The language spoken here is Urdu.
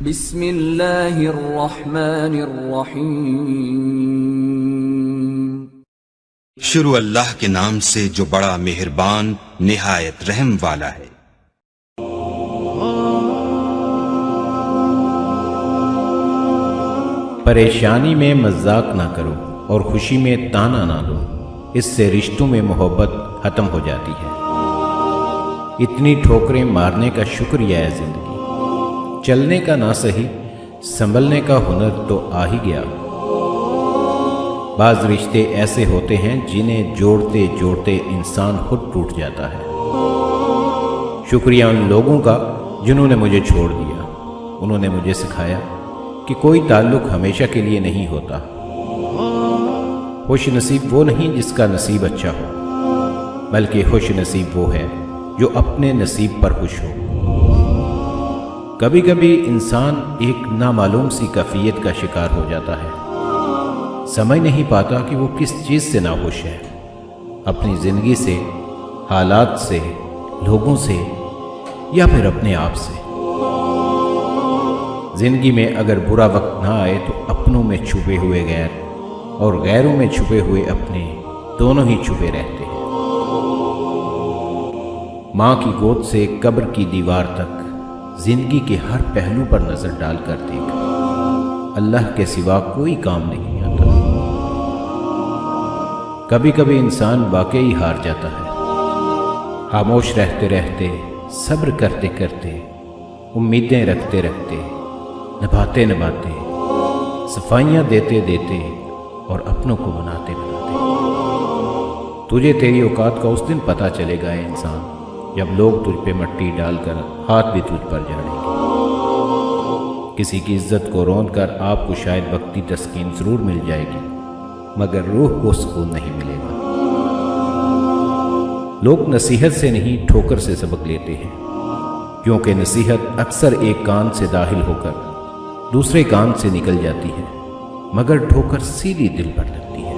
بسم اللہ الرحمن الرحیم شروع اللہ کے نام سے جو بڑا مہربان نہایت رحم والا ہے۔ پریشانی میں مذاق نہ کرو اور خوشی میں تانا نہ دو، اس سے رشتوں میں محبت ختم ہو جاتی ہے۔ اتنی ٹھوکریں مارنے کا شکریہ ہے زندگی، چلنے کا نہ صحیح سنبھلنے کا ہنر تو آ ہی گیا۔ بعض رشتے ایسے ہوتے ہیں جنہیں جوڑتے جوڑتے انسان خود ٹوٹ جاتا ہے۔ شکریہ ان لوگوں کا جنہوں نے مجھے چھوڑ دیا، انہوں نے مجھے سکھایا کہ کوئی تعلق ہمیشہ کے لیے نہیں ہوتا۔ خوش نصیب وہ نہیں جس کا نصیب اچھا ہو، بلکہ خوش نصیب وہ ہے جو اپنے نصیب پر خوش ہو۔ کبھی کبھی انسان ایک نامعلوم سی کیفیت کا شکار ہو جاتا ہے، سمجھ نہیں پاتا کہ وہ کس چیز سے ناخوش ہے، اپنی زندگی سے، حالات سے، لوگوں سے، یا پھر اپنے آپ سے۔ زندگی میں اگر برا وقت نہ آئے تو اپنوں میں چھپے ہوئے غیر اور غیروں میں چھپے ہوئے اپنے دونوں ہی چھپے رہتے ہیں۔ ماں کی گود سے قبر کی دیوار تک زندگی کے ہر پہلو پر نظر ڈال کر دیکھ، اللہ کے سوا کوئی کام نہیں آتا۔ کبھی کبھی انسان واقعی ہار جاتا ہے، خاموش رہتے رہتے، صبر کرتے کرتے، امیدیں رکھتے رکھتے، نبھاتے نبھاتے، صفائیاں دیتے دیتے اور اپنوں کو بناتے بناتے۔ تجھے تیری اوقات کا اس دن پتہ چلے گا اے انسان، جب لوگ تجھ پہ مٹی ڈال کر ہاتھ بھی تجھ پر جاڑیں گے۔ کسی کی عزت کو رون کر آپ کو شاید وقتی تسکین ضرور مل جائے گی، مگر روح کو سکون نہیں ملے گا۔ لوگ نصیحت سے نہیں ٹھوکر سے سبق لیتے ہیں، کیونکہ نصیحت اکثر ایک کان سے داخل ہو کر دوسرے کان سے نکل جاتی ہے، مگر ٹھوکر سیدھی دل پر لگتی ہے۔